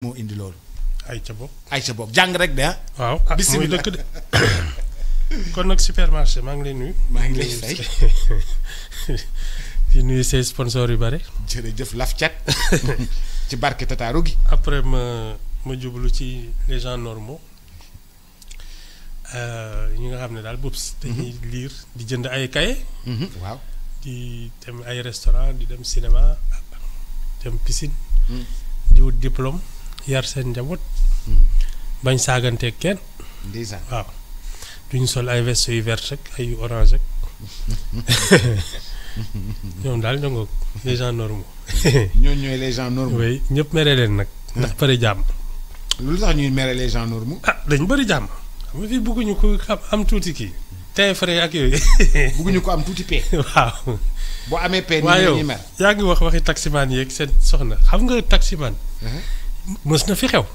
moo indi loolu. ayca boobu ayca boobu jàng rek de ah. waaw bisimilah mooy dëkk de kon nag supermarché maa ngi lay nuyu. maa ngi lay fay di nuyu say sponsors yu bare. jërëjëf laf cat ci barke tataaru gi. après ma jublu ci les gens normaux ñi nga xam ne daal boops dañuy lire di jënd ay cahier. waaw di dem ay restaurant di dem cinéma dem piscine. di wut diplôme yar seen njaboot. bañ saaganteeg kenn. ndeysaan waaw duñu sol ay veste yu vert rek ay yu orange rek ñoom daal ñoo ngoog les gens normaux. ñooñu ñooy les gens normaux. oui ñëpp mere leen nag. ndax bëri jàmm. lu tax ñuy mere les gens normaux. ah dañ bëri jàmm xam nga fii bëgguñu ko am tuuti kii. tey frais ak yooyu. bëgguñu ko am tuuti paie. waaw. boo amee paie waaye nii yow ñuy mer. yaa ngi wax waxi taximaan yeeg seen soxna xam nga taximaan. mës na fi xew.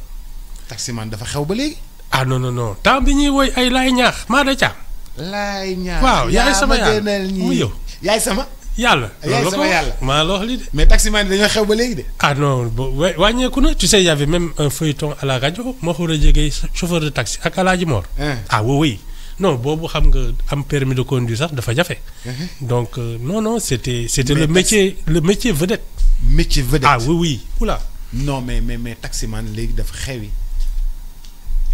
taximan dafa xew ba léegi. ah non non non temps bi ñuy woy ay laay ñaax maa da caam. laay ñaar waaw yaay sama yaa ma yàlla gënal ñii. mu yow yaay sama. yàlla. yaay loolu sama ko yàlla. maa la wax lii de. mais taximan yi dañoo xew ba léegi de. ah non wàññeeku na tu sais y avait même un feuilleton à la rajo Mokhoura Diéguèye chauffeur de taxi ak Alaaji Mor. ah oui oui non boobu xam nga am permis de conduire sax dafa jafe. donc non c'était Mais le métier vedette. métier vedette. ah oui oui oula. non mais taximan léegi dafa xewi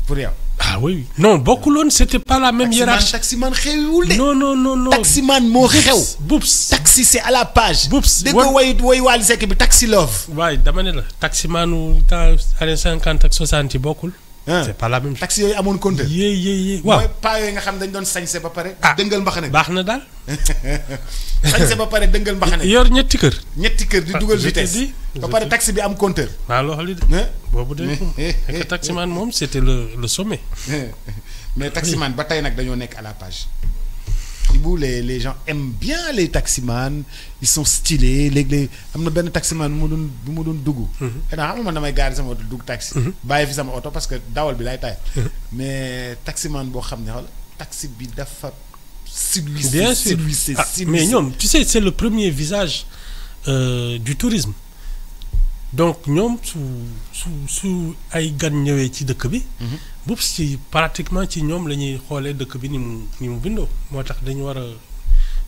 pour yow. ah oui non bokkuloon c'était pas la même hiérarchie. taximan xewiwul de. non. taximan moo xew. Boops. taxi c'est à la page. Boops. dégg nga woy Wally Seck bi taxi love. waaye dama ne la taximaanu temps années 50 ak 60 yi bokkul. c'est pas la même chose. taxi yooyu amoon compteur. yee waaw mooy paa yooyu nga xam dañ doon sañse ba pare. ah dëngal mbaxane bi baax na daal. sañse ba pare dëngal mbaxane bi. yor ñetti kër. ñetti kër di dugal je te vitesse. dis, ba pare taxi bi am compteur. maa loo xam li de. boobu de nekk taximan moom c'était le sommet. mais taximan ba tey nag dañoo nekk à la page. Ibou les gens aiment bien les taximans ils sont stylés léeg-léeg am na benn taximan bu ma doon dugg. xanaa xam nga man damay gaari sama oto dugg taxi. bàyyi fi sama oto parce que dawal bi lay taay. mais taximan boo xam ne xool taxi bi dafa. bien sûr mais ñoom tu sais c'est le premier visage du tourisme donc ñoom su ay gan ñëwee ci dëkk bi. boobu ci pratiquement ci ñoom la ñuy xoolee dëkk bi ni mu bindoo moo tax dañu war a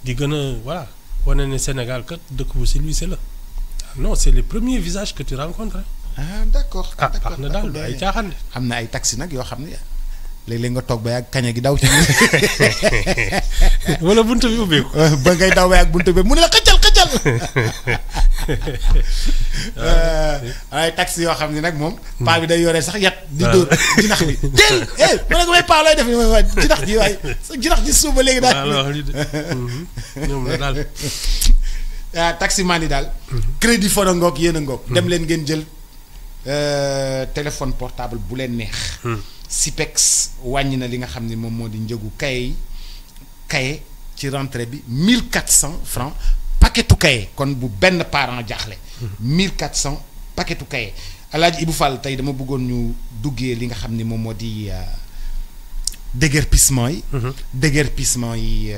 di gën a voilà wane ne Sénégal kat dëkk bu civilisé la non c'est les premiers visages que tu rencontres. d'accord. baax na daal ay caaxaan de. am na ay taxi nag yoo xam ne léeg-léeg nga toog ba yàgg kaña gi daw ci. wala buntu bi ubbeeku. ba ngay daw ba yàgg buntu bi mu ne la xëccal. ay taxi yoo xam ne nag moom. paa bi day yore sax yat. di dóor jinax bi teel mu ne ko may paa looy def waaye jinax ji waaye jinax ji suuf ba léegi daal. waaw lii de ñoom la daal. taximan yi daal. crédit foro ngoog yéen a ngoog. dem leen ngeen jël téléphone portable bu leen neex. Sipex wàññi na li nga xam ne moom moo di njëgu kaye ci rentrée bi 1400 francs paquetu kaye kon bu benn parent jaaxle. 1400 paquetu kaye Alaaji Ibou Fall tey dama bëggoon ñu duggee li nga xam ne moom moo di déguerpissement yi. déguerpissement yi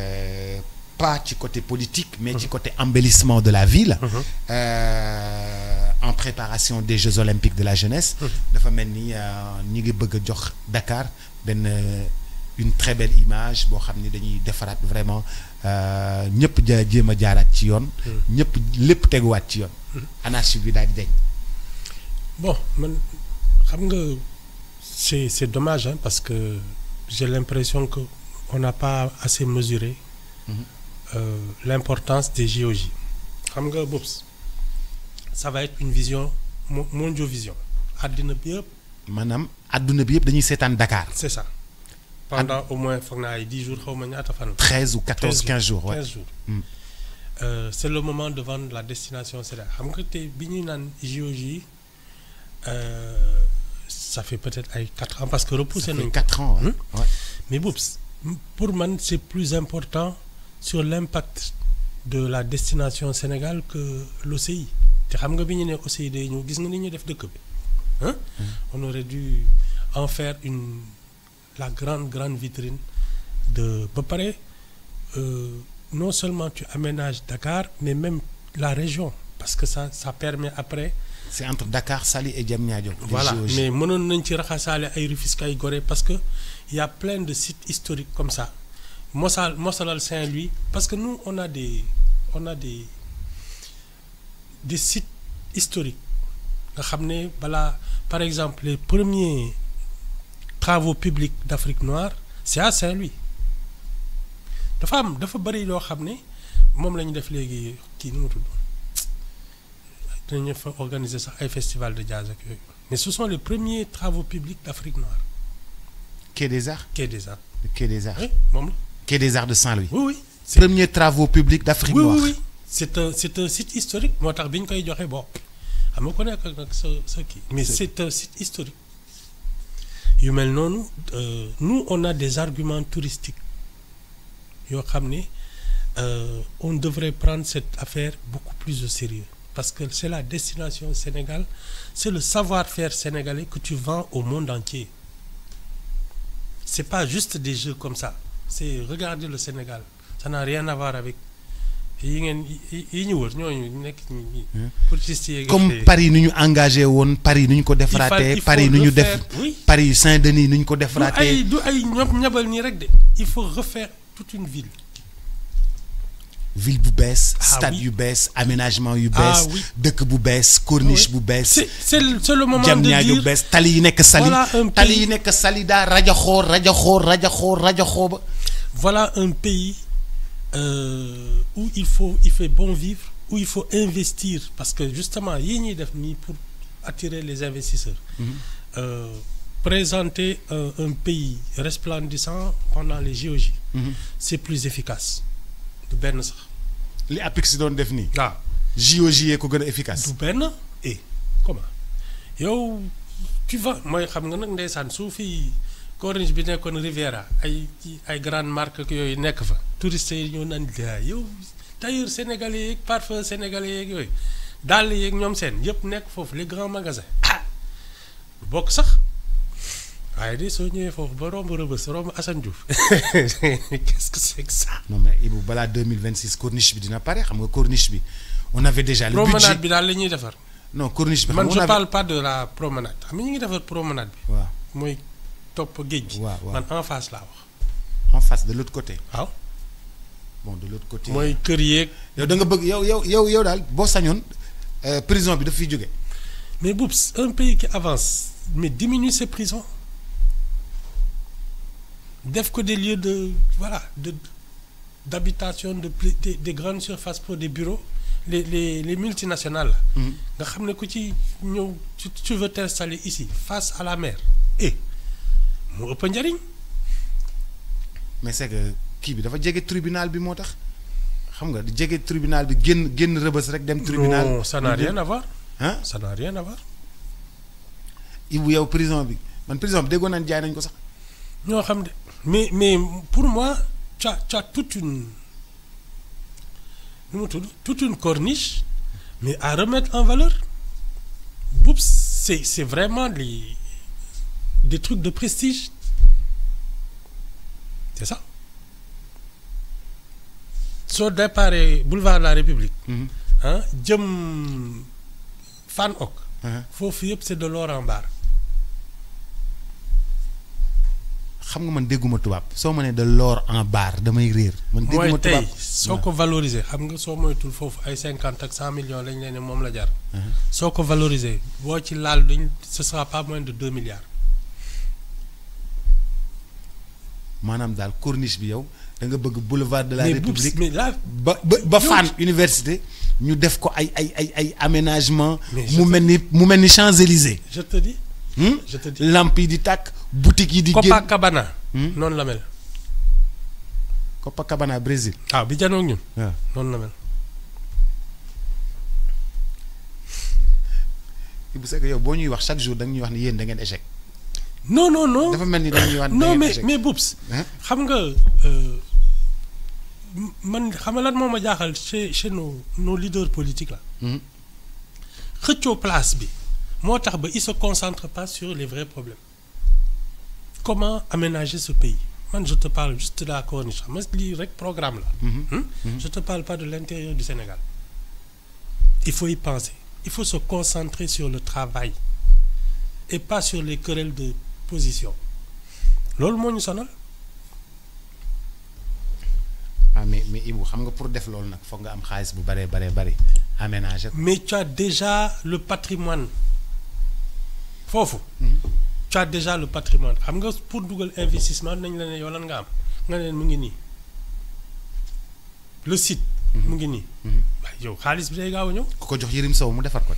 pas ci côté politique. mais ci côté embellissement de la ville. En préparation des Jeux olympiques de la jeunesse. dafa mel ni ñi ngi bëgg a jox Dakar benn une très belle image boo xam ni dañuy defaraat vraiment ñëpp jéem a jaaraat ci yoon. ñëpp lépp teguwaat ci yoon. anarchie bi daal di deñ. bon man xam nga c'est dommage hein, parce que j'ai l'impression que on n'a pas assez mesuré. L'importance des JOJ. xam nga boobu. ça va être une vision mondiovision àddina bi yëpp. maanaam àdduna bi yëpp dañuy seetaan Dakar. c'est ça pendant au moins foog naa ay 10 jours xaw ma ñaata fan. 13 ou 14 15 jours 15 jours. C'est le moment de vendre la destination Sénégal xam nga te bi ñuy naan JOJ ça fait peut-être ay 4 ans parce que repoussé nañu. 4 ans ouais. mais boobu pour man c'est plus important sur l'impact de la destination Sénégal que l'OCI. te xam nga bi ñu ne aussi day ñëw gis nga ni ñuy def dëkk bi on aurait dû en faire la grande vitrine de ba pare non seulement tu aménages Dakar mais même la région parce que ça permet après c'est entre Dakar, Saly et Diamniadio. Voilà, mais mënoon nañ ci raxasaale ay Rufisque ay Gorée parce que il y a plein de sites historiques comme ça. Mossalal Saint-Louis, parce que nous on a des sites historiques nga xam ne balaa par exemple les premiers travaux publics d'Afrique noire c'est à Saint-Louis dafa bëri loo xam ne moom la ñu def léegi kii nu mu tudd dañu fa organiser sax ay festival de jazz ak yooyu mais ce sont les premiers travaux publics d'Afrique noire. Quai des Arts. Quai des Arts. Quai des Arts. Oui moom la. Quai des Arts de Saint-Louis. Oui. Premiers travaux publics d'Afrique noire. Oui. C'est un site historique moo tax bi ñu koy joxe bon xam nga ko nekk nag sa kii. mais c'est un site historique. yu mel noonu nous on a des arguments touristiques yoo xam ne on devrait prendre cette affaire beaucoup plus au sérieux parce que c'est la destination Sénégal, c'est le savoir-faire sénégalais que tu vends au monde entier. C'est pas juste des jeux comme ça, c'est regarder le Sénégal, ça n'a rien à voir avec comme Paris nu ñu engagé woon Paris nu ñu ko defaraatee Paris nu ñu def Paris Saint-Denis nu ñu ko defaraatee du ay ñabal nii rek de il faut refaire toute une ville bu bees stade yu bees aménagement yu bees dëkk bu bees corniche bu bees c'est le moment de dire Diamniadio bees tali yi nekk Saly daa rajaxoo ba voilà un pays où il fait bon vivre, où il faut investir parce que justement yii ñuy def nii pour attirer les investisseurs. Présenter un pays resplendissant pendant les JOJ. C'est plus efficace du benn sax. li APIX si doon def nii. waaw JOJ yee ko gën a efficace. du benn comment yow tu vas mooy xam nga nag ndeysaan su fi corniche bi nekkoon Riviera ay grande marque yooyu nekk fa touristes yi ñoo naan yow tailleur sénégalais yeeg parfum sénégalais yeeg yooyu dàll yeeg ñoom seen yëpp nekk foofu les grands magasins bokk sax waaye de soo ñëwee foofu ba romb Rebeuss romb Assane Diouf qu'est-ce que c'est que ça. non mais Ibou balaa 2026 corniche bi dina pare xam nga corniche bi on avait déjà le budget promenade bi daal la ñuy defar. non corniche bi man je parle pas de la promenade xam nga ñu ngi defar promenade bi. waaw mooy topp géej gi. waaw man en face laa wax. en face de l'autre côté. waaw. bon de l'autre côté. mooy kër yeeg. yow da nga bëgg yow daal boo sañoon prison bi daf fiy jóge. mais Boubs un pays qui avance mais diminue ses prisons def ko des lieux de d'habitation des grandes surfaces pour des bureaux les multinationales la. nga xam ne ku ci ñëw tu veux t'installer ici face à la mer moo ëpp njariñ. mais c'est que kii bi dafa jege tribunal bi moo tax xam nga di jege tribunal bi génn Rebeuss rek dem. tribunal non ça n'a rien à voir. ah ça n'a rien à voir. Ibou yow prison bi déggoon nañ jaay nañ ko sax. ñoo xam de mais pour moi tu as toute une corniche mais à remettre en valeur. Boubs c'est vraiment des trucs de prestige c'est ça soo déparé boulevard de la République jëm Fann Hock foofu yëpp c'est de l'or en barre. xam nga man dégguma tubaab soo ma nee de l'or en barre damay réer. man dégguma tubaab mooy tey soo ko valoriser xam nga soo moytul foofu ay 50 ak 100 millions lañ leen ne moom la jar. soo ko valoriser boo ci laal ce sera pas moins de 2 milliards. maanaam daal corniche bi yow da nga bëgg boulevard de la mais République mais là ba Fann université ñu def ko ay aménagement mu mel ni Champs-Élysées. je te dis. lamp yi di tàkk boutique yi di génn Copacabana. noonu la mel. Copacabana Brésil. waaw bi janoog ñun. waaw noonu la mel. Ibou Seck yow boo ñuy wax chaque jour da nga ñuy wax ni yéen da ngeen échec. non dafa mel ni da ñuy wax non mais Boubs xam nga man xam nga lan moo ma jaaxal chez nos leaders politiques là. xëccoo place bi. moo tax ba il se concentre pas sur les vrais problèmes. Comment aménager ce pays? Man je te parle juste de la corniche xam nga lii rek programme la. Je te parle pas de l'intérieur du Sénégal. Il faut y penser il faut se concentrer sur le travail et pas sur les querelles de position loolu moo ñu sonal. ah mais Ibou xam nga pour def loolu nag foog nga am xaalis bu bari aménager. mais tu as déjà le patrimoine foofu. tu as déjà le patrimoine xam nga pour dugal investissement nañ la ne yow lan nga am nga ne mu ngi nii le site. mu ngi nii. waaye yow xaalis bi day gaaw a ñëw. ku ko jox Yérim Sow mu defar ko.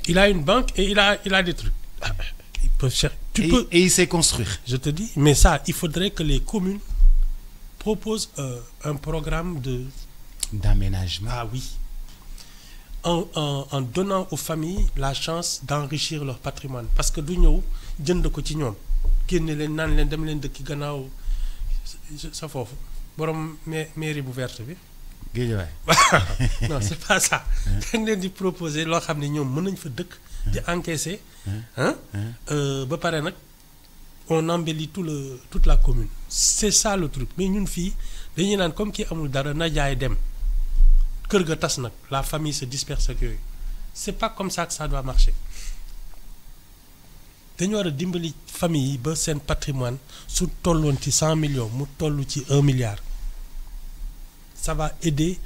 il a une banque et il a des trucs. Ils peuvent chercher. Et il sait construire. Je te dis, mais ça, il faudrait que les communes proposent un programme d'aménagement. Ah oui. En donnant aux familles la chance d'enrichir leur patrimoine. Parce que du ñëw jënd ko ci ñoom génne leen naan leen dem leen dëkki gannaaw sa foofu borom mairie bu verte bi. Guédiawaye. Non c'est pas ça. dañ leen di proposer loo xam ne ñoom mën nañ fa dëkk. di encaisser. ba pare nag on embellit toute la commune. C'est ça le truc mais ñun fii dañuy naan comme kii amul dara na jaay dem kër ga tas nag la famille se disperse ak yooyu c'est pas comme ça que ça doit marcher. dañu war a dimbali famille yi ba seen patrimoine su tolloon ci 100 millions mu toll ci 1 milliard. Ça va aider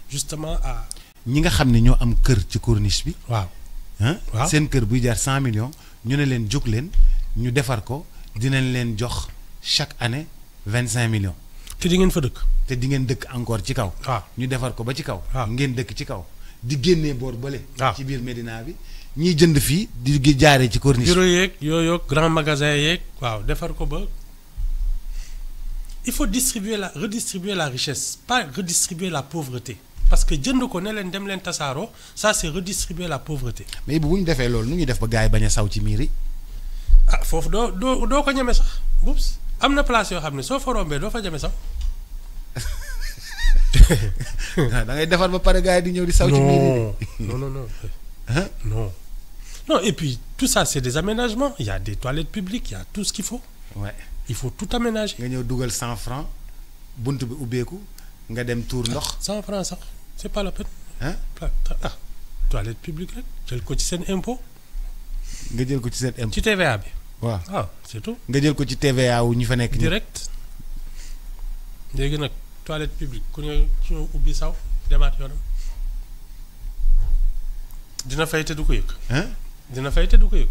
justement à. ñi nga xam ne ñoo am kër ci corniche bi. waaw. seen kër buy jar 100 millions ñu ne leen jóg leen ñu defar ko dinañ leen jox chaque année 25 millions. te di ngeen fa dëkk. te di ngeen dëkk encore ci kaw. waaw ñu defar ko ba ci kaw. waaw ngeen dëkk ci kaw. di génnee boor bële. waaw ci biir Médina bi ñiy jënd fii di jaaree ci corniche. bureau yeeg yooyu grand magasin yeeg. waaw defar ko ba. Il faut redistribuer la richesse, pas redistribuer la pauvreté. Parce que jënd ko ne leen dem leen tasaaroo ça c'est redistribuer la pauvreté. mais bu ñu defee loolu nu ñuy def ba gars yi bañ a saw ci miir yi. ah foofu doo ko ñeme sax boops am na place yoo xam ne soo fa rombee doo fa ñeme sax. da ngay defar ba pare gars yi di ñëw di saw ci miir yi. non et puis tout ça c'est des aménagements il y a des toilettes publiques il y a tout ce qu'il faut. Ouais. Il faut tout aménager. nga ñëw dugal 100 francs bunt bi ubbeeku nga dem tuur ndox. 100 francs sax c'est pas la peine. Toilette publique rek jël ko ci seen impôt. nga jël ko ci seen impôt ci TVA bi. waaw c'est tout. nga jël ko ci TVA wu ñu fa nekk. direct léegi nag toilette publique ku ñëw ci ñëw ubbi saw demaat yoonam dina fay te du ko yëg. dina fay te du ko yëg.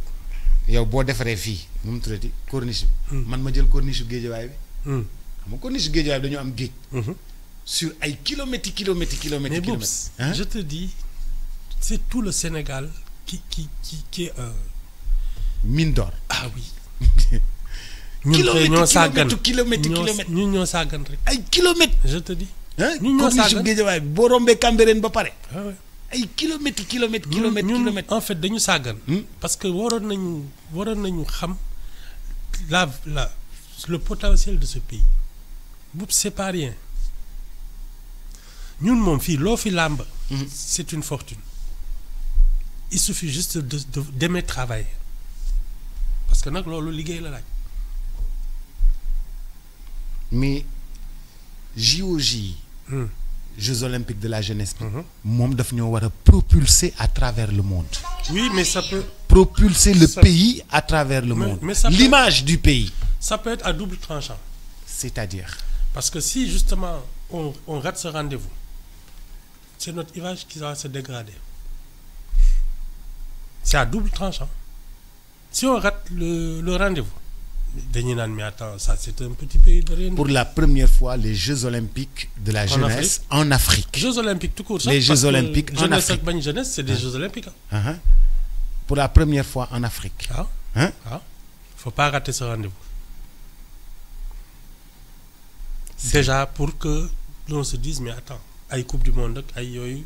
yow boo defaree fii nu mu tuddati corniche bi. man ma jël corniche bu Guédiawaye bi. xam nga corniche bu Guédiawaye bi dañoo am géej. sur ay kilomètres. mais Boubs je te dis c'est tout le Sénégal qui est mine d'or. ah oui. kilomètres ñun ñoo sàggan rek. ay kilomètres. je te dis. ñun ñoo sàggan corniche bu Guédiawaye bi boo rombee Cambérène ba pare. ay kilomètres. En fait dañu sàggan. parce que waroon nañu xam le potentiel de ce pays. Boubs c'est pas rien. ñun moom fii loo fi làmb. c'est une fortune. il suffit juste d'aimer travailler parce que nag loolu liggéey la laaj. mais JOJ. Jeux olympiques de la jeunesse bi. moom daf ñoo war a propulser à travers le monde. oui mais ça peut. propulser le pays à travers le monde. Mais ça l'image du pays. ça peut être à double tranchant. c'est-à-dire. parce que si justement on rate ce rendez-vous c'est notre image qui va se dégrader. c'est à double tranchant. si on rate le rendez-vous dañuy naan mais attends ça c'est un petit pays de rien. Pour la première fois les Jeux olympiques de la jeunesse en Afrique. Jeux olympiques tout court. Les Jeux olympiques en jeunesse Afrique. ak bañ jeunesse c'est des Jeux olympiques. Pour la première fois en Afrique. Faut pas rater ce rendez-vous. Déjà pour que l'on se dise mais attends ay coupe du monde ak ay yooyu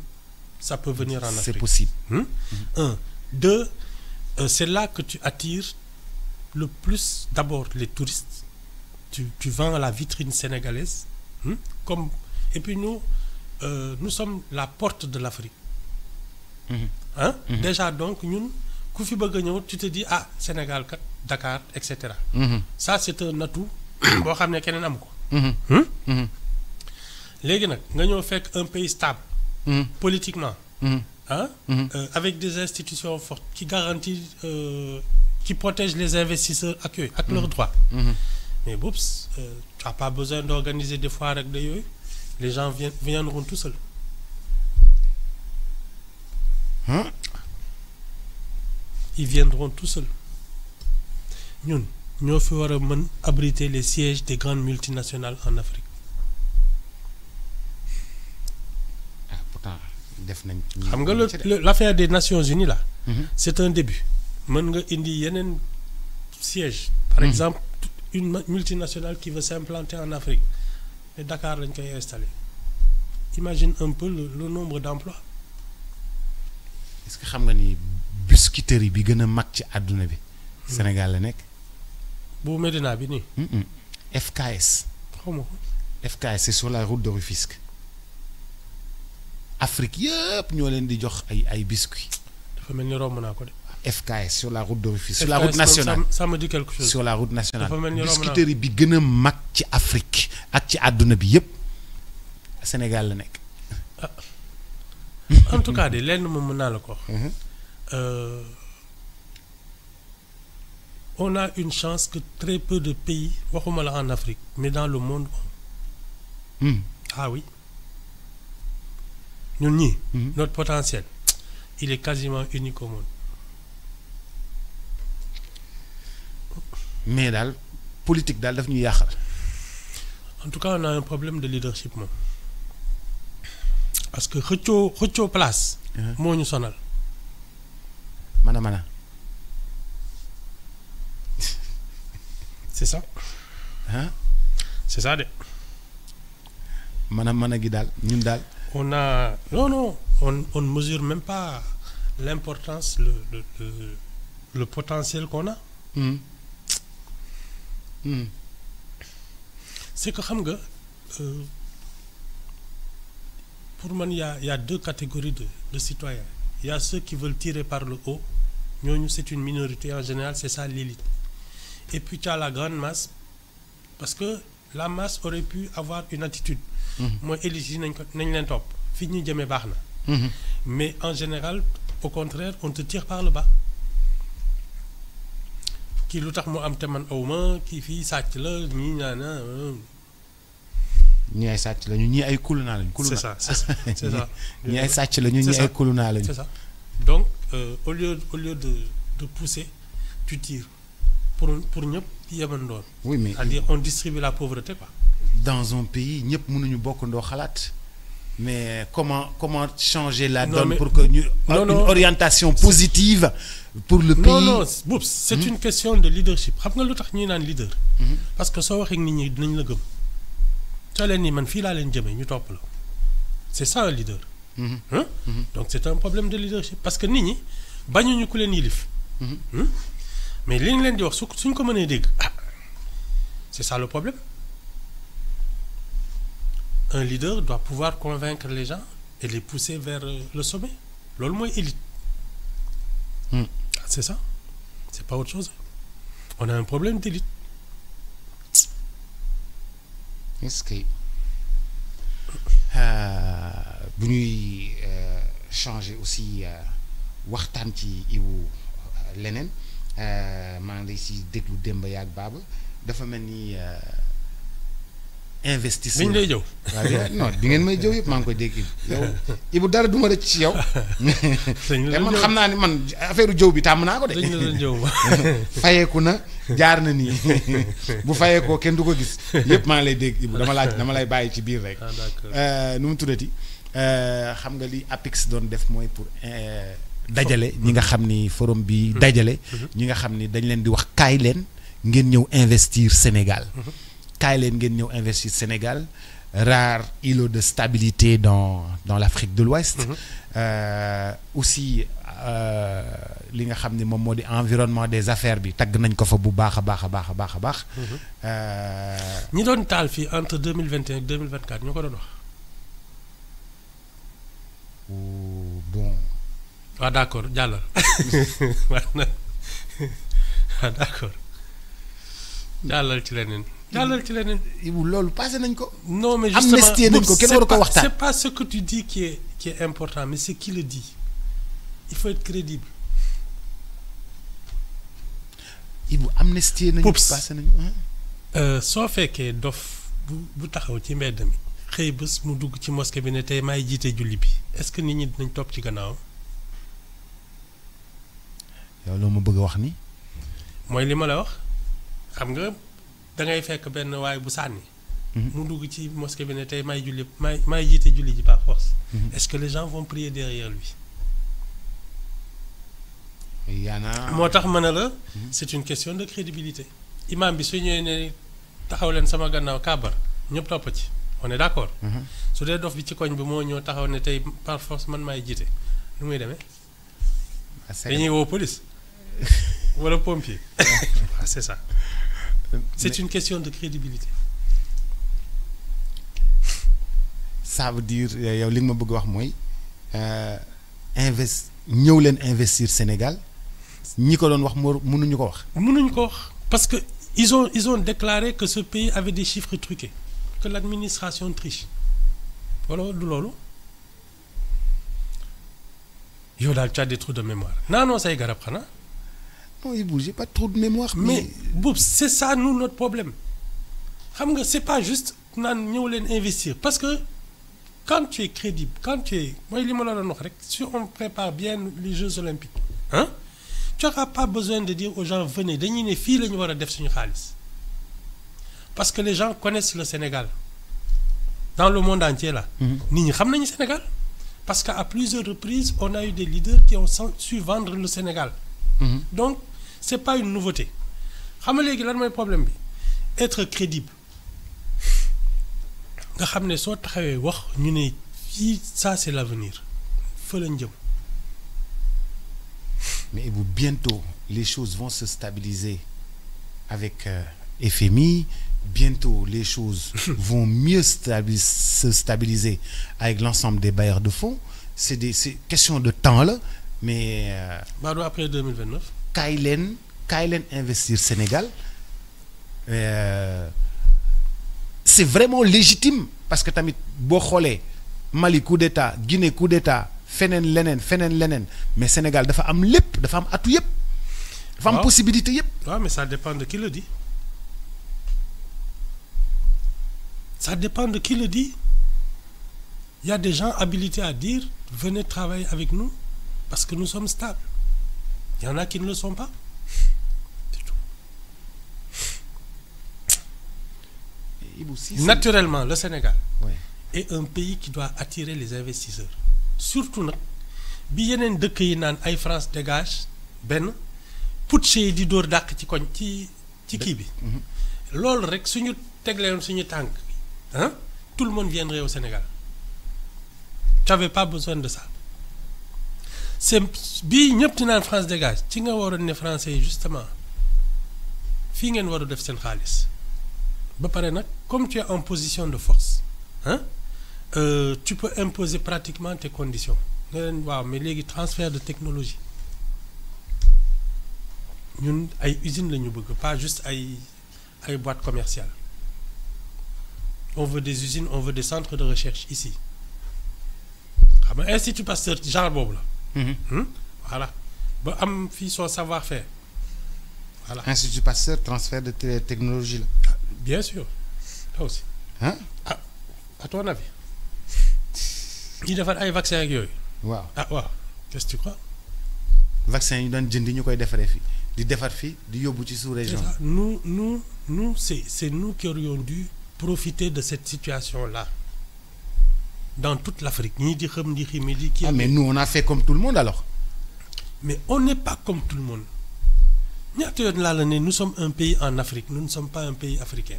ça peut venir en Afrique. C'est possible. Un, deux, c'est là que tu attires le plus d'abord les touristes. Tu vends la vitrine sénégalaise. Comme et puis nous sommes la porte de l'Afrique. Déjà donc ñun ku fi bëgg a ñëw tu te dis ah Sénégal kat Dakar et cetera. Ça c'est un atout boo xam ne keneen am ko. léegi nag nga ñëw fekk un pays stable. Politiquement. hein, avec des institutions fortes qui garantissent, qui protègent les investisseurs avec leurs droits. Mais boups, tu n'as pas besoin d'organiser des foires avec des yeux. Les gens viendront tout seuls. Ils viendront tout seuls. Nous devons abriter les sièges des grandes multinationales en Afrique. Ah, pourtant, l'affaire des Nations Unies, là, c'est un début. Nous avons un siège. Par exemple, une multinationale qui veut s'implanter en Afrique. Et Dakar est installé. Imagine un peu le nombre d'emplois. Est-ce que vous savez que biscuiterie bi gëna mag ci aduna bi Sénégal la nek? Bu Medina bi ni. FKS. FKS c'est sur la route de Rufisque. Afrique yépp ñoo leen di jox ay biscuits. Dafa melni romb na ko de. FKS sur la route de Rufisque, sur la route nationale. Ça me dit quelque chose. Sur la route nationale. Biscuiterie bi gëna mag ci Afrique ak ci aduna bi yépp Sénégal la nek. En tout cas, de l'aide, on a une chance que très peu de pays, en Afrique, mais dans le monde. Ah oui. Nous, notre potentiel, il est quasiment unique au monde. Mais dans la politique, en tout cas, on a un problème de leadership. Parce que xëccoo place. moo ñu sonal. Mana. C'est ça. C'est ça de. Mana gi daal ñun daal. On a on ne mesure même pas l'importance, le potentiel qu'on a. C'est que xam nga. Pour moi, il y a deux catégories de citoyens. Il y a ceux qui veulent tirer par le haut. Nous, c'est une minorité en général, c'est ça l'élite. Et puis tu as la grande masse, parce que la masse aurait pu avoir une attitude. Moi, élite, top. Fini de me barna. Mais en général, au contraire, on te tire par le bas. Qui l'autre mo am teman awma, qui fi sàcc la, ñi ñana. ñi ay sàcc lañu ñi ay kuluna lañu. C'est ça, c'est ça. ñi ay sàcc lañu ñi ay kuluna lañu. C'est ça. Donc, au lieu de pousser, tu tires. Pour ñëpp yemandoon. Oui, mais c'est-à-dire on distribue la pauvreté quoi. Dans un pays, ñëpp mënuñu bokkandoo xalaat. Mais comment changer la donne pour que une orientation positive pour le pays? Non, c'est une question de leadership. Xam nga lutax ñi naan leader? Parce que soo waxee nit ñi dinañ la gëm. C'est ça un leader. Donc c'est un problème de leadership. Parce que nous, bañuñu ku leen yilif. Mais li ñu leen di wax suñ ko mënee dégg, c'est ça le problème. Un leader doit pouvoir convaincre les gens et les pousser vers le sommet. Loolu mooy élite. C'est ça. C'est pas autre chose. On a un problème d'élite. Est-ce que bu ñuy changer aussi waxtaan ci iwu leneen maa ngi lay si déglu Demba yaag Baba dafa mel ni investisseur. biñ lay jëw. waaw non bi ngeen may jëw yëpp maa ngi koy dégg yow Ibu dara du ma rëcc ci yow. te man xam naa ni man affaire jëw bi tàmm naa ko de. dañ la doon jëw fayeeku na jaar na nii bu fayeekoo kenn du ko gis yëpp maa ngi lay dégg Ibu dama lay bàyyi ci biir rek. nu mu tuddati xam nga li APIX doon def mooy pour dajale ñi nga xam ni forum bi dajale. ñi nga xam ni dañ leen di wax kaay leen ngeen ñëw investir Sénégal. kaay leen ngeen ñëw investir Sénégal, rare îlot de stabilité dans l'Afrique de l'Ouest. Aussi li nga xam ne moom moo di environnement des affaires bi tagg nañ ko fa bu baax a baax. ñi doon taal fii entre 2021 et 2024 ñoo ko doon wax. Bon. Ah d'accord jàllal. Ah d'accord jàllal ci leneen. loolu passé nañ ko. Non mais justement amnistie nañ ko kenn waru ko waxtaan. c'est pas ce que tu dis qui est important mais c'est qui le dit. il faut être crédible. Ibu amnistie nañu passé nañu. soo fekkee dof bu taxaw ci mbedd mi xëy bés mu dugg ci mosquée bi ne tey maay jiite julli bi est-ce que nit ñi dinañ topp ci gannaaw. yow loo ma bëgg a wax ni. mooy li ma la wax xam nga da ngay fekk benn waay bu sànni. mu dugg ci mosquée bi ne tey maay jiite julli ji par force. Est-ce que les gens vont prier derrière lui. moo tax ma ne la. c'est une question de crédibilité. imam bi su ñëwee ne taxaw leen sama gannaaw kàbbar ñëpp topp ci on est d'accord. su dee dof bi ci koñ bi moo ñëw taxaw ne tey par force man maay jiite nu muy demee. dañuy woo police wala pompier. c'est ça. C'est une question de crédibilité. Ça veut dire yow li nga ma bëgg wax mooy ñëw leen investir Sénégal ñi ko doon wax mënuñu ko wax. mënuñu ko wax parce que ils ont déclaré que ce pays avait des chiffres truqués que l'administration triche wala du loolu yow daal tu as des trous de mémoire naanoo say garab xanaa. non Ibou j'ai pas trop de mémoire. mais boobu c'est ça nous notre problème xam nga c'est pas juste naan ñëw leen investir parce que quand tu es crédible quand tu es mooy li ma la doon wax rek si on prépare bien les Jeux olympiques hein tu n'auras pas besoin de dire aux gens venez dañuy ne fii la ñu war a def suñu xaalis parce que les gens connaissent le Sénégal dans le monde entier là. nit ñi xam nañu Sénégal parce que à plusieurs reprises on a eu des leaders qui ont su vendre le Sénégal. Donc c'est pas une nouveauté xam nga léegi lan mooy problème bi être crédible nga xam ne soo taxawee wax ñu ne fii ça c'est l'avenir fa lañ jëm. Mais bientôt les choses vont se stabiliser avec FMI bientôt les choses vont mieux se stabiliser avec l'ensemble des bailleurs de fonds c'est question de temps là mais. Baadu après 2029. kaay leen investir Sénégal c'est vraiment légitime parce que tamit boo xoolee Mali coup d'état Guinée coup d'état feneen leneen mais Sénégal dafa am lépp dafa am atu yëpp. dafa am possibilité yëpp. waaw mais ça dépend de qui le dit. Ça dépend de qui le dit. Il y a des gens habilités à dire venez travailler avec nous parce que nous sommes stables. Il y en a qui ne le sont pas. C'est tout. Naturellement, le Sénégal est un pays qui doit attirer les investisseurs. Surtout nag bi yeneen dëkk yi naan ay France dégage benn putsch yi di dóor dàq ci koñ ci kii bi. loolu rek suñu tegleen suñu tànk hein tout le monde viendrait au Sénégal. Tu n'avais pas besoin de ça. c'est bii ñëpp di naan France dégage ci nga waroon ne français yi justement fii ngeen war a def seen xaalis ba pare nag comme tu es en position de force hein tu peux imposer pratiquement tes conditions nga leen waaw mais léegi transfert de technologie ñun ay usines la ñu bëgg pas juste ay boîtes commerciales on veut des usines on veut des centres de recherche ici xam nga Institut Pasteur genre boobu la. Voilà ba am fii son savoir-faire voilà. Institut Pasteur transfert de technologie la. Bien sûr toi aussi. Hein? Ah à ton avis. ñi defar ay vaccin ak yooyu. waaw waaw qu'est-ce que tu crois. vaccin yi daan jëndi ñu koy defaree fii di defar fii di yóbbu ci sous-région. nous c'est nous qui aurions dû profiter de cette situation-là dans toute l'Afrique ñii di xam di ximi di kii. mais nous on a fait comme tout le monde alors. mais on n'est pas comme tout le monde ñaata yoon laa la ne nous sommes un pays en Afrique nous ne sommes pas un pays africain.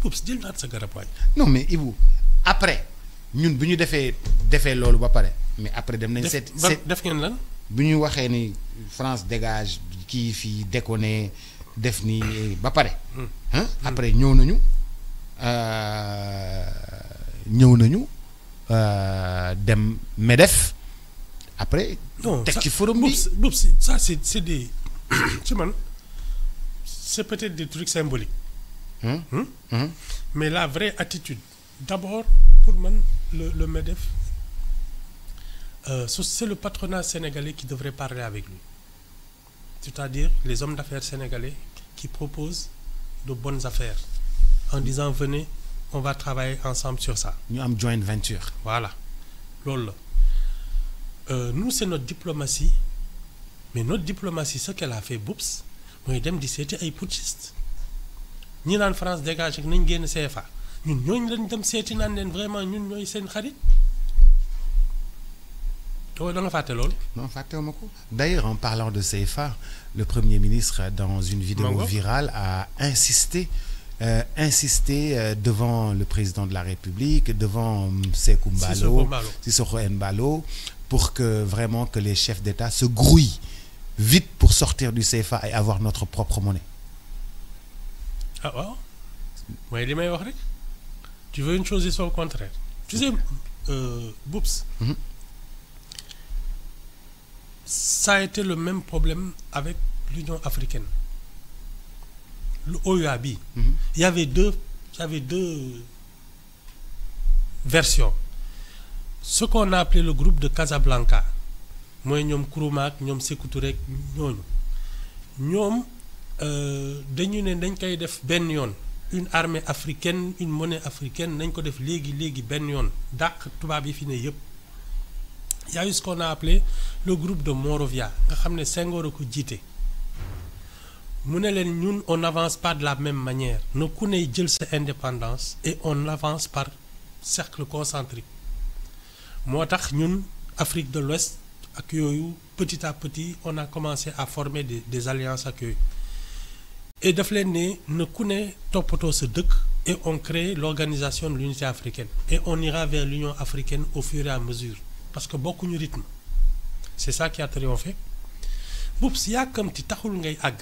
Poups jël naat sa garab waay. non mais Ibou après ñun bu ñu defee loolu ba pare mais après dem nañ. def ngeen lan. bu ñu waxee ni France dégage kii fii déconné def ni ba pare. après ñëw nañu dem MEDEF après. non teg ci forum bi ça c'est des ci man c'est peut-être des trucs symboliques. Mais la vraie attitude d'abord pour man le MEDEF c'est le patronat sénégalais qui devrait parler avec lui. C'est-à-dire les hommes d'affaires sénégalais qui proposent de bonnes affaires en disant venez, on va travailler ensemble sur ça. Ñu am joint venture. Voilà. Loolu la. Nous, c'est notre diplomatie. Mais notre diplomatie, ce qu'elle a fait, Boups, mooy dem di seeti ay putschistes. ñi naan France dégage ak nañ génn CFA ñun ñooñu lañ dem seeti naan leen vraiment ñun ñooy seen xarit. da nga fàtte loolu. Non, fàttewuma ko. D'ailleurs, en parlant de CFA, le Premier ministre, dans une vidéo virale, a insisté devant le président de la République, devant Sissoko Embalo, pour que vraiment que les chefs d'État se grouillent vite pour sortir du CFA et avoir notre propre monnaie. Ah waaw mooy li may wax rek tu veux une chose et son contraire. Tu sais Boups. Ça a été le même problème avec l'Union africaine. Le OUA bi. Il y avait deux versions. Ce qu'on a appelé le groupe de Casablanca mooy ñoom Nkrumah ak ñoom Sékou Touré ñooñu ñoom dañu ne dañ koy def benn yoon une armée africaine une monnaie africaine nañ ko def léegi benn yoon dàq tubaab yi fi ne yëpp. Il y a eu ce qu'on a appelé le groupe de Monrovia nga xam ne Senghor a ko jiite mu ne leen ñun on n'avance pas de la même manière na ku ne jël sa indépendance et on avance par cercle concentrique moo tax ñun Afrique de l'Ouest ak yooyu petit à petit on a commencé à former des alliances ak yooyu et daf leen ne na ku ne toppatoo sa dëkk et on crée l'organisation de l'unité africaine et on ira vers l'Union africaine au fur et à mesure parce que bokkuñu rythme c'est ça qui a triomphé Boups yàkkamti taxul ngay àgg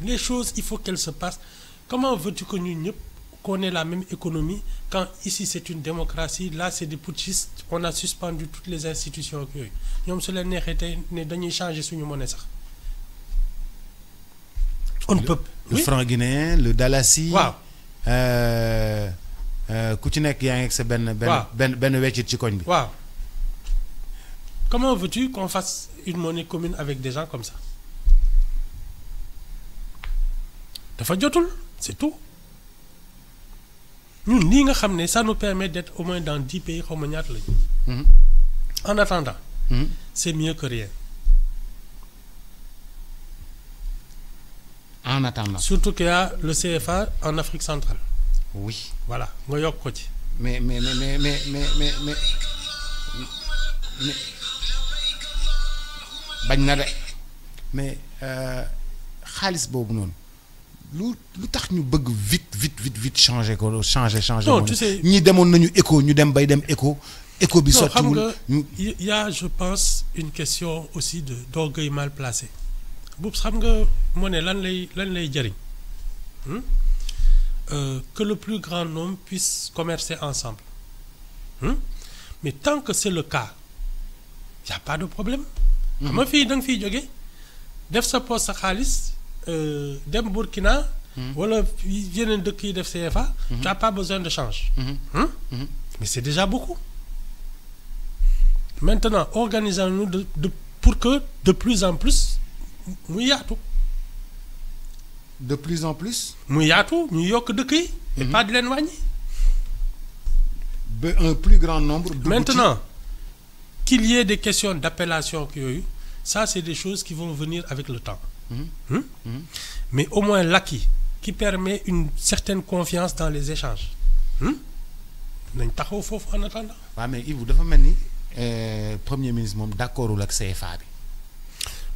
les choses il faut qu'elles se passent comment veux-tu que ñun ñëpp qu'on ait la même économie quand ici c'est une démocratie là c'est des putschistes on a suspendu toutes les institutions ak yooyu ñoom su leen neexee tey ne dañuy changer suñu monnaie sax on peut le franc guinéen le dalasi waaw ku ci nekk yaa ngi ak sa benn weccit ci koñ bi. waaw comment veux-tu qu'on fasse une monnaie commune avec des gens comme ça dafa jotul c'est tout ñun lii nga xam ne ça nous permet d'être au moins dans 10 pays xaw ma ñaata lañu. En attendant. C'est mieux que rien. En attendant. Surtout qu'il y a le CFA en Afrique centrale. Oui. Voilà nga yokk ko ci. mais bañ na de mais xaalis boobu noonu lu tax ñu bëgg vite changer ko changer. non tu sais ñi demoon nañu éco ñu dem bay dem éco bi sottiwul. xam nga y a je pense une question aussi d'orgueil mal placé. Boobu xam nga moo ne lan lay jëriñ. Que le plus grand nombre puisse commercer ensemble. Mais tant que c'est le cas, il n'y a pas de problème. xam nga fii da nga fiy jóge def sa poste sa xaalis dem Burkina. wala yeneen dëkk yi def CFA. tu n'as pas besoin de change. Mais c'est déjà beaucoup. Maintenant organisons-nous pour que de plus en plus mu yaatu. De plus en plus. mu yaatu ñu yokk dëkk yi. et pas di leen wàññi. Un plus grand nombre. Maintenant qu'il y ait des questions d'appellation yooyu ça c'est des choses qui vont venir avec le temps. Mais au moins l'acquis qui permet une certaine confiance dans les échanges. nañ taxaw foofu en attendant. waaw mais Ibou dafa mel ni premier ministre moom d'accordul ak CFA bi.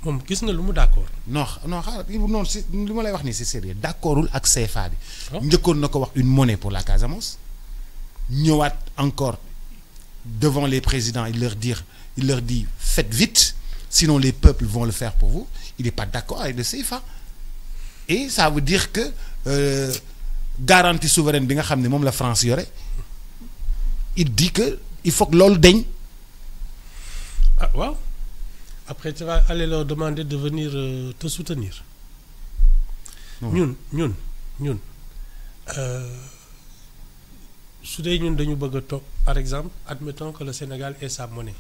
moom gis nga lu mu d'accord. non xaaral Ibou non si li ma lay wax nii c'est sérieux d'accordul ak CFA bi. njëkkoon na ko wax une monnaie pour la Casamance. ñëwaat encore devant les présidents il leur dit faites vite sinon les peuples vont le faire pour vous il n'est pas d'accord avec le CFA et ça veut dire que garantie souveraine bi nga xam ne moom la France yore il dit que il faut que loolu deñ. ah waaw après tu vas aller leur demander de venir te soutenir. ñun su dee ñun dañu bëgg a toog par exemple, admettons que le Sénégal ait sa monnaie.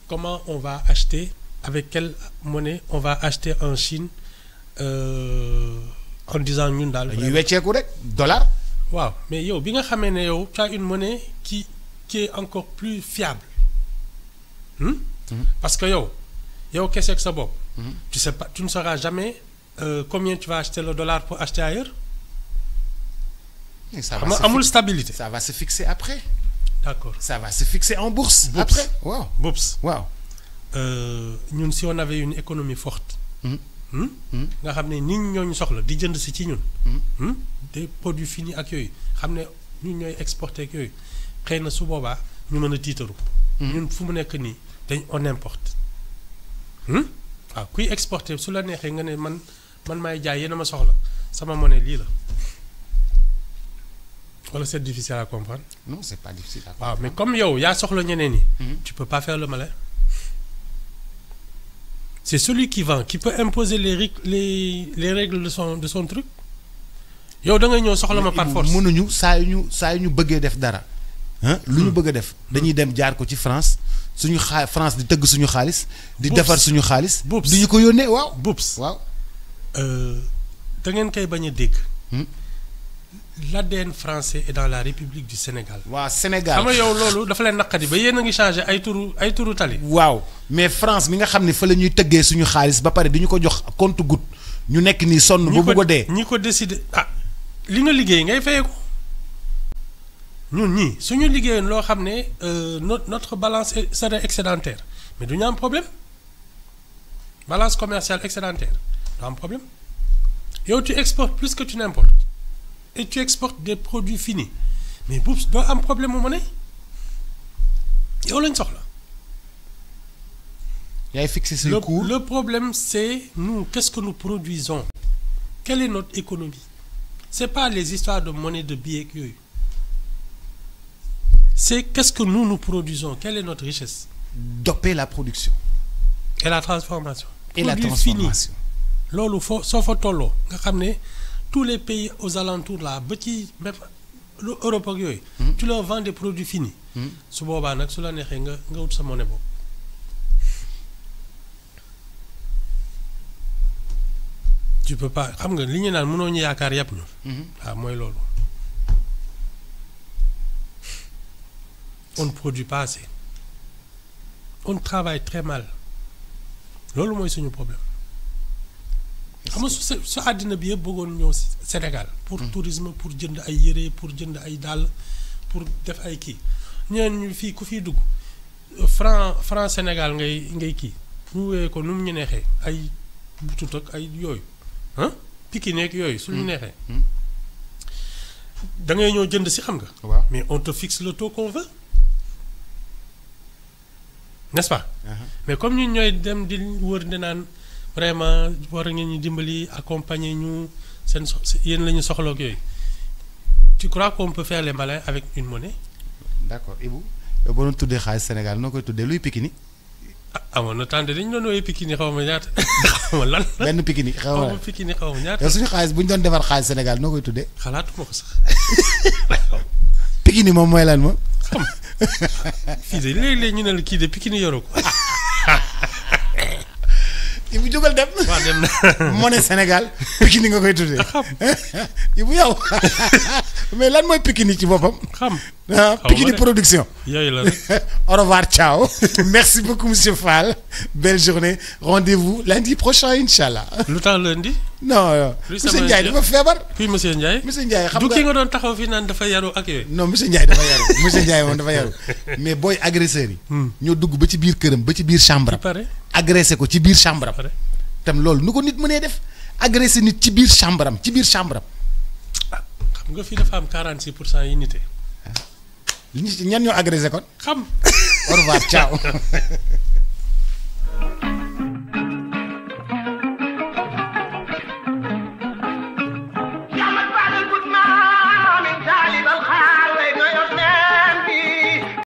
Comment on va acheter, avec quelle monnaie on va acheter en Chine en disant ñun daal. dañuy wecceeku rek dollar. waaw mais yow bi nga xamee ne yow tu as une monnaie qui est encore plus fiable. Parce que yow kese ak sa bopp. tu sais pas, tu ne sauras jamais combien tu vas acheter le dollar pour acheter ailleurs. amul stabilité. Ça va se fixer après. D'accord. Ça va se fixer en bourse. Après waaw. Bourse. waaw. ñun si on avait une économie forte. nga xam ne nit ñi ñoo ñu soxla di jënd si ci ñun. des produits finis ak yooyu xam ne ñun ñooy exporté ak yooyu xëy na su boobaa ñu mën a tiitaru. ñun fu mu nekk nii on importe. waaw kuy exporté su la neexee nga ne man maay jaay yéen a ma soxla sama monnaie lii la. wala c'est difficile à comprendre. Non, c'est pas difficile à comprendre. waaw mais comme yow yaa soxla ñeneen ñi. tu peux pas faire le malin. C'est celui qui vend qui peut imposer les règles de son truc. yow da ngay ñëw soxla ma par force. mënuñu saa yu ñu bëggee def dara. lu ñu bëgg a def. dañuy dem jaar ko ci France suñu France di tëgg suñu xaalis. di defar suñu xaalis. du ñu ko yónnee waaw. Boops waaw. da ngeen koy bañ a dégg. L'ADN français est dans la République du Sénégal. waaw Sénégal xam nga yow loolu dafa leen naqadi ba yéen a ngi changé ay turu tali. waaw mais France mi nga xam ne fa la ñuy tëggee suñu xaalis ba pare di ñu ko jox compte goutte ñu nekk nii sonn ba bëgg a dee. ñi ko décidé li nga liggéey ngay fayee ko ñun ñii suñu liggéeyoon loo xam ne notre balance serait excédentaire mais du ñu am problème balance commerciale excédentaire du am problème yow tu exportes plus que tu n'importes. Et tu exportes des produits finis mais boobu doo am problème mu monnaie yow lañ soxla. yaay fixé ses coûts. Le problème c'est nous, qu'est-ce que nous produisons? Quelle est notre économie? C'est pas les histoires de monnaie de billets yooyu. C'est qu'est-ce que nous produisons? Quelle est notre richesse? Doper la production. Et la transformation. Et la transformation. loolu soo fa tolloo nga xam ne tous les pays aux alentours là ba ci même Europe ak yooyu. tu leur vends des produits finis. su boobaa nag su la neexee nga wut sa monnaie boobu. tu peux pas xam nga li ñu naan mënoo ñu yaakaar yàpp ñu. waaw mooy loolu. on ne produit pas assez. on travaille très mal. loolu mooy suñu problème. xam nga su àddina bi yëpp bëggoon ñëw Sénégal pour tourisme pour jënd ay yére pour jënd ay dàll pour def ay kii ñeen ñu fii ku fiy dugg franc Sénégal ngay kii ñu wéyee ko nu mu ñu neexee ay butut ak ay yooyu Pikine ak yooyu suñu neexee da ngay ñëw jënd si xam nga. waaw mais on te fixe le taux qu'on veut n'est-ce pas. mais comme ñun ñooy dem di wër di naan. Vraiment war ngeen ñu dimbali accompagner ñu seen yéen la ñu soxla ak yooyu. Tu crois qu'on peut faire les malins avec une monnaie? D'accord Ibou yow boo doon tuddee xaalis Sénégal noo koy tuddee luy Pikini. amoon na temps dañu doon woowee Pikini xaw ma ñaata xaw ma lan. benn Pikini xaw ma Pikini xaw ma ñaata. yow suñu xaalis bu ñu doon defar xaalis Sénégal noo koy tuddee. xalaatuma ko sax. Pikini moom mooy lan moom. xam fii de léeg-léeg ñu ne la kii de Pikini yoroo ko. Ibu jógal dem. waaw dem na. monnaie Sénégal Pikini nga koy tuddee. Ibu yow mais lan mooy Pikini ci boppam. xam Pikini production. yooyu la rek. Au revoir, ciao. Merci beaucoup monsieur Fall. Belle journée. Rendez-vous lundi prochain Inch'Allah. lu tax lundi. non monsieur Ndiaye dafa feebar. puis monsieur Ndiaye. monsieur Ndiaye xam du nga ki nga doon taxaw fii naan dafa yaru ak yooyu. non monsieur Ndiaye dafa yaru monsieur Ndiaye moom dafa yaru mais booy agresseurs yi. ñoo dugg ba ci biir këram ba ci biir chambre am. pare agressé ko ci biir chambre am. tam loolu nu ko nit mënee def agressé nit ci biir chambre am ci biir chambre am. xam nga fii dafa am 46% yi nite. ñan ñoo agressé kon. xam. Au revoir ciao.